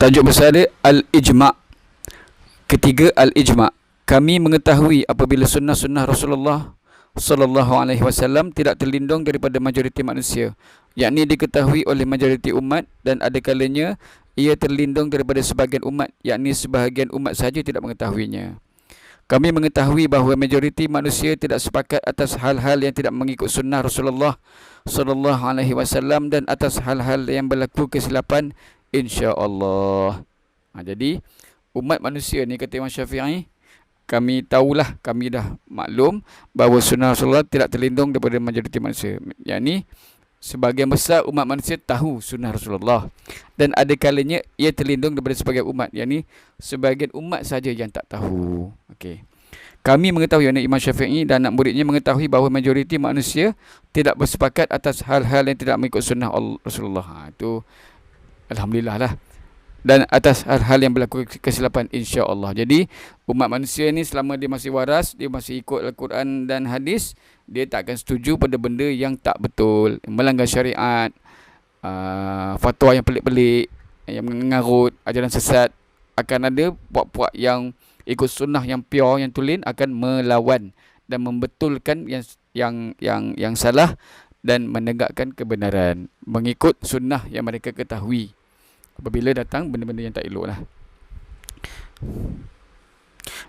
Tajuk besar dia Al-Ijma'. Ketiga, Al-Ijma'. Kami mengetahui apabila sunnah-sunnah Rasulullah sallallahu alaihi wasallam tidak terlindung daripada majoriti manusia, yakni diketahui oleh majoriti umat, dan ada kalanya ia terlindung daripada sebahagian umat, yakni sebahagian umat sahaja tidak mengetahuinya. Kami mengetahui bahawa majoriti manusia tidak sepakat atas hal-hal yang tidak mengikut sunnah Rasulullah sallallahu alaihi wasallam dan atas hal-hal yang berlaku kesilapan, insya-Allah. Jadi umat manusia ni, kata Imam Syafi'i, kami tahulah, kami dah maklum bahawa sunnah Rasulullah tidak terlindung daripada majoriti manusia. Yakni sebahagian besar umat manusia tahu sunnah Rasulullah, dan ada kalanya ia terlindung daripada sebahagian umat, yakni sebahagian umat saja yang tak tahu. Okey. Kami mengetahui, yakni Imam Syafi'i dan anak muridnya mengetahui bahawa majoriti manusia tidak bersepakat atas hal-hal yang tidak mengikut sunnah Rasulullah. Itu alhamdulillah lah. Dan atas hal-hal yang berlaku kesilapan, insya-Allah. Jadi umat manusia ni selama dia masih waras, dia masih ikut Al-Quran dan hadis, dia tak akan setuju pada benda yang tak betul, melanggar syariat, fatwa yang pelik-pelik, yang mengarut, ajaran sesat. Akan ada puak-puak yang ikut sunnah yang pure, yang tulen, akan melawan dan membetulkan yang salah dan menegakkan kebenaran, mengikut sunnah yang mereka ketahui apabila datang benda-benda yang tak elok lah.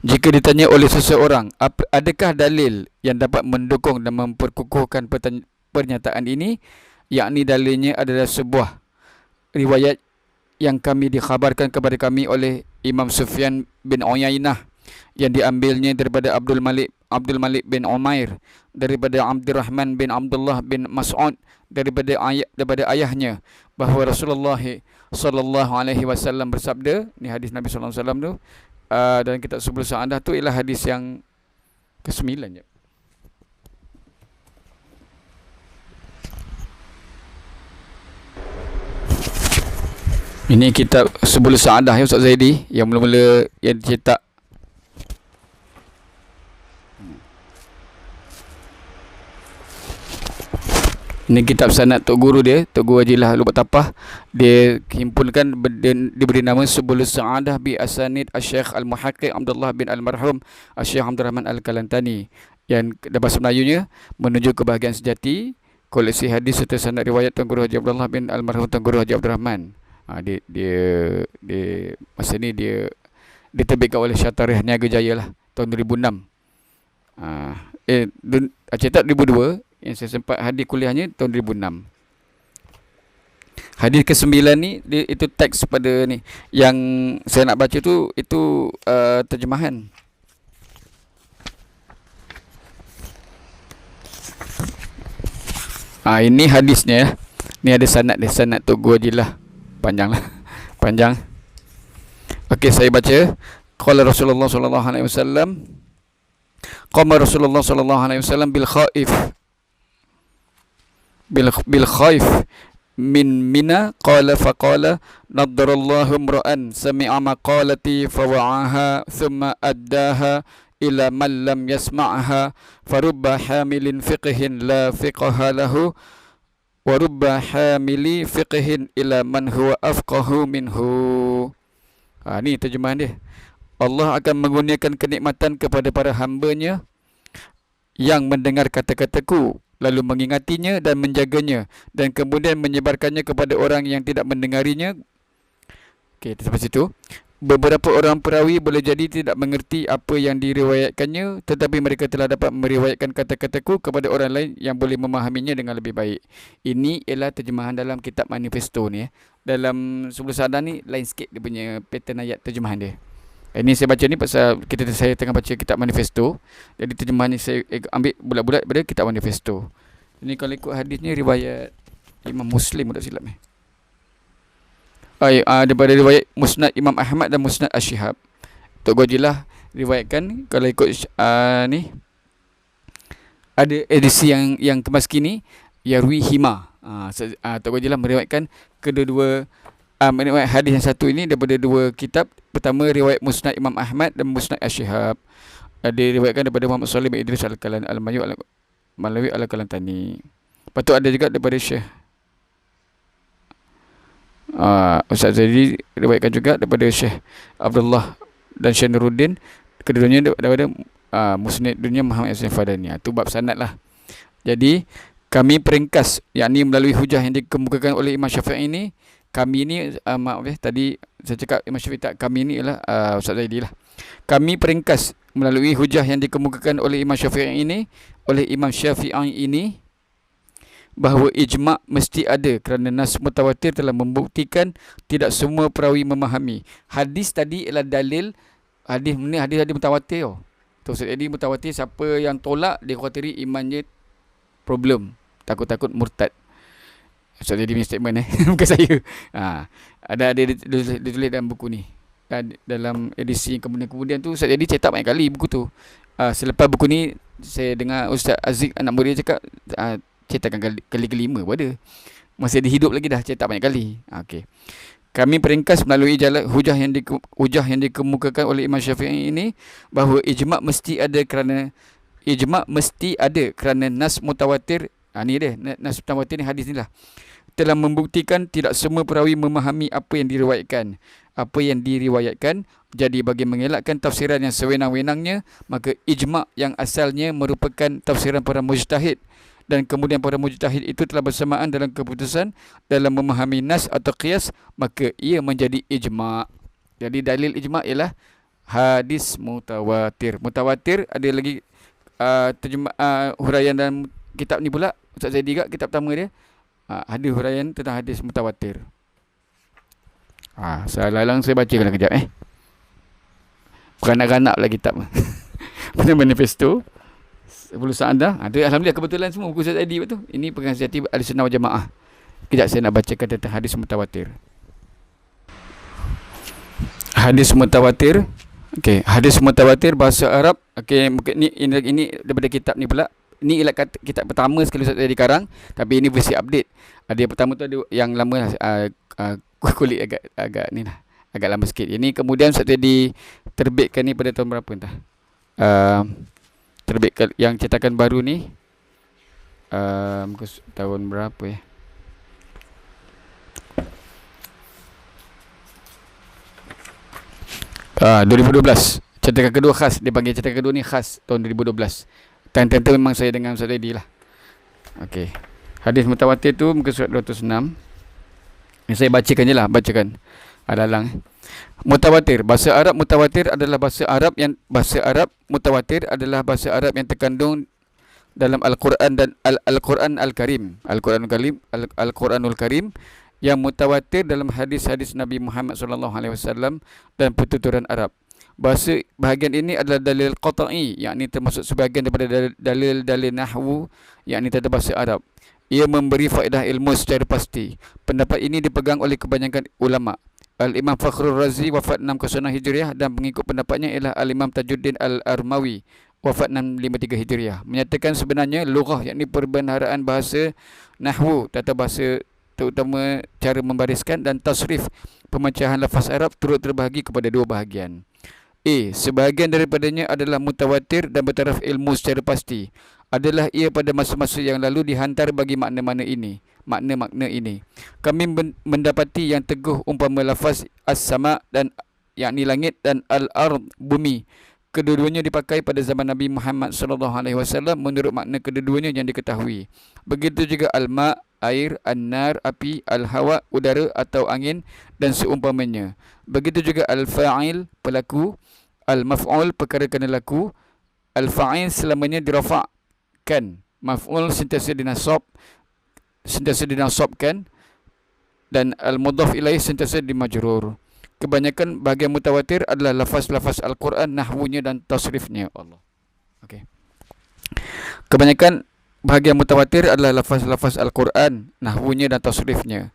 Jika ditanya oleh seseorang, adakah dalil yang dapat mendukung dan memperkukuhkan pernyataan ini, yakni dalilnya adalah sebuah riwayat yang kami dikhabarkan kepada kami oleh Imam Sufyan bin Uyainah, yang diambilnya daripada Abdul Malik bin Umair, daripada Abdurrahman bin Abdullah bin Mas'ud, daripada ayahnya, bahawa Rasulullah sallallahu alaihi wasallam bersabda. Ni hadis Nabi sallallahu alaihi wasallam tu, dalam kitab Subul Sa'adah tu ialah hadis yang ke-9 je. Ini kitab Subul Sa'adah ya Ustaz Zaidi, yang mula-mula yang dicetak. Ini kitab sanad Tok Guru dia, Tok Guru Haji Lubat Tapah. Dia himpunkan, diberi nama Subul Sa'adah bi Asanid Asy-Syaikh Al-Muhaqqiq Abdullah bin Al-Marhum Asy-Syaikh Abdul Rahman Al-Kalantani, yang dalam bahasa Melayunya menuju kebahagiaan sejati, koleksi hadis serta sanad riwayat Tuan Guru Haji Abdullah bin Al-Marhum Tuan Guru Haji Abdul Rahman. Dia masa ni dia diterbitkan oleh Syariah Niaga Jaya lah, tahun 2006. Cetak 2002. Yang saya sempat hadir kuliahnya tahun 2006. Hadis ke-9 ni, itu teks pada ni. Yang saya nak baca tu, itu terjemahan. Ini hadisnya. Ni ada sanad dia, sanad Tok Guru Hajilah. Panjang lah. Panjang. Okey, saya baca. Qala Rasulullah sallallahu alaihi wasallam, qama Rasulullah sallallahu alaihi wasallam bil khaif min Mina, qala faqala nadarallahu imra'an sami'a maqalati fawa'aha thumma addaha ila man lam yasma'ha farubba hamilin fiqhin la fiqha lahu wa rubba hamili fiqhin ila man huwa afqahu minhu. Ni terjemahan dia. Allah akan mengurniakan kenikmatan kepada para hamba-Nya yang mendengar kata-kataku, lalu mengingatinya dan menjaganya, dan kemudian menyebarkannya kepada orang yang tidak mendengarinya. Okey, sampai situ. Beberapa orang perawi boleh jadi tidak mengerti apa yang diriwayatkannya, tetapi mereka telah dapat meriwayatkan kata-kataku kepada orang lain yang boleh memahaminya dengan lebih baik. Ini ialah terjemahan dalam kitab manifesto ni. Dalam Subul Sa'adah ni lain sikit dia punya pattern ayat terjemahan dia. Ini saya baca ni pasal saya tengah baca kitab manifesto. Jadi terjemahan ni saya ambil bulat-bulat daripada kitab manifesto. Ini kalau ikut hadisnya riwayat Imam Muslim, tak silap ni. Daripada riwayat Musnad Imam Ahmad dan Musnad Asy-Syihab. Tok Guru Hajilah riwayatkan, kalau ikut ni ada edisi yang kemas kini, Yarwi Hima. Tok Guru Hajilah meriwayatkan kedua-dua riwayat hadis yang satu ini daripada dua kitab. Pertama riwayat Musnad Imam Ahmad dan Musnad Asy-Syihab. Diriwayatkan daripada Muhammad Shalih bin Idris Al-Kalantani. Lepas tu ada juga daripada Syekh Ustaz Zaidi riwayatkan juga daripada Syekh Abdullah dan Syekh Nuruddin, kedua-duanya daripada Musnad Dunia Muhammad Yasin Fadani. Itu bab sanad lah. Jadi kami peringkas, yakni melalui hujah yang dikemukakan oleh Imam Syafi'i ini, kami ni maaf tadi saya cakap Imam Syafi'i tak, kami ni ialah Ustaz Zaidi lah. Kami peringkas melalui hujah yang dikemukakan oleh Imam Syafi'i ini, bahawa ijma' mesti ada kerana nas mutawatir telah membuktikan tidak semua perawi memahami. Hadis tadi ialah dalil, hadis mutawatir. Jadi mutawatir, siapa yang tolak dia khawatiri imannya problem, takut-takut murtad. So jadi statement bukan saya. Ada ditulis dalam buku ni. Dalam edisi kemudian tu saya jadi cetak banyak kali buku tu. Selepas buku ni saya dengar Ustaz Aziz anak murid dia cakap cetakkan kali kelima pun ada. Masih ada hidup lagi, dah cetak banyak kali. Okey. Kami peringkas melalui jalan hujah yang dikemukakan oleh Imam Syafi'i ini bahawa ijma' mesti ada kerana nas mutawatir. Ni dia, nas mutawatir ni, hadis ni lah, telah membuktikan tidak semua perawi memahami apa yang diriwayatkan. Jadi bagi mengelakkan tafsiran yang sewenang-wenangnya, maka ijma' yang asalnya merupakan tafsiran para mujtahid, dan kemudian para mujtahid itu telah bersamaan dalam keputusan dalam memahami nas atau qiyas, maka ia menjadi ijma'. Jadi dalil ijma' ialah hadis mutawatir. Mutawatir ada lagi huraian dalam kitab ni pula, Ustaz Zaidi juga, kitab pertama dia ada huraian tentang hadis mutawatir. Lalang saya baca kejap beranak-ranak pula kitab. Pada manifesto 10 Sa'adah. Alhamdulillah kebetulan semua buku Ustaz Zaidi tu. Ini penghasiati Ahlussunnah wal Jamaah. Kejap saya nak bacakan tentang hadis mutawatir. Hadis mutawatir. Okey, hadis mutawatir bahasa Arab. Okey, ini daripada kitab ni pula. Ini ialah kitab pertama sekali Ustaz Zaidi karang, tapi ini versi update. Ada yang pertama tu, ada yang lama kulit agak ni lah, agak lama sikit. Ini kemudian Ustaz Zaidi terbitkan ni pada tahun berapa entah. Terbitkan yang cetakan baru ni tahun berapa ya? Ah, 2012. Cetakan kedua khas, dia panggil cetakan kedua ni khas tahun 2012. Time-time tu memang saya dengan Ustaz Zaidi lah. Okey. Hadis mutawatir tu muka surat 206. Yang saya bacakan je lah, bacakan. Alalang. Mutawatir, bahasa Arab mutawatir adalah bahasa Arab yang terkandung dalam Al-Quran dan Al-Quran Al-Karim. Al-Quranul Karim yang mutawatir dalam hadis-hadis Nabi Muhammad SAW dan pertuturan Arab. Bahasa bahagian ini adalah dalil qata'i, yakni termasuk sebahagian daripada dalil-dalil nahwu, yakni tata bahasa Arab. Ia memberi faedah ilmu secara pasti. Pendapat ini dipegang oleh kebanyakan ulama. Al-Imam Fakhrul Razi wafat 601 Hijriah dan pengikut pendapatnya ialah Al-Imam Tajuddin Al-Armawi wafat 653 Hijriah. Menyatakan sebenarnya lughah, yakni perbendaharaan bahasa, nahwu, tata bahasa terutama cara membariskan, dan tasrif pemecahan lafaz Arab turut terbahagi kepada dua bahagian. Sebahagian daripadanya adalah mutawatir dan bertaraf ilmu secara pasti. Adalah ia pada masa-masa yang lalu dihantar bagi makna-makna ini. Kami mendapati yang teguh umpama lafaz as-sama, dan yakni langit, dan al-ard, bumi. Kedua-duanya dipakai pada zaman Nabi Muhammad SAW menurut makna kedua-duanya yang diketahui. Begitu juga al-ma, air, an-nar, api, al-hawa, udara atau angin, dan seumpamanya. Begitu juga al-fa'il, pelaku, al-maf'ul, perkara kena laku, al-fa'il selamanya dirafa'kan, maf'ul sentiasa dinasabkan, dan al-mudhaf ilaih sentiasa dimajrur. Kebanyakan bahagian mutawatir adalah lafaz-lafaz Al-Quran, nahwunya dan tasrifnya. Allah. Okey. Kebanyakan bahagian mutawatir adalah lafaz-lafaz Al-Quran, nahwunya dan tasrifnya.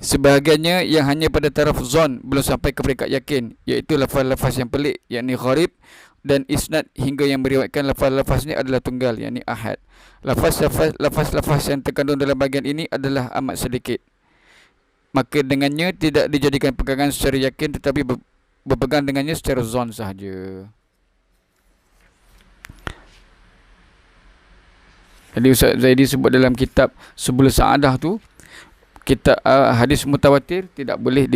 Sebahagiannya yang hanya pada taraf zon, belum sampai ke peringkat yakin, iaitu lafaz-lafaz yang pelik, yakni gharib, dan isnad hingga yang meriwayatkan lafaz-lafaznya adalah tunggal, yakni ahad. Lafaz-lafaz yang terkandung dalam bahagian ini adalah amat sedikit. Maka dengannya tidak dijadikan pegangan secara yakin, tetapi berpegang dengannya secara zon sahaja. Jadi Ustaz Zaidi sebut dalam kitab 10 Sa'adah tu, kita hadis mutawatir tidak boleh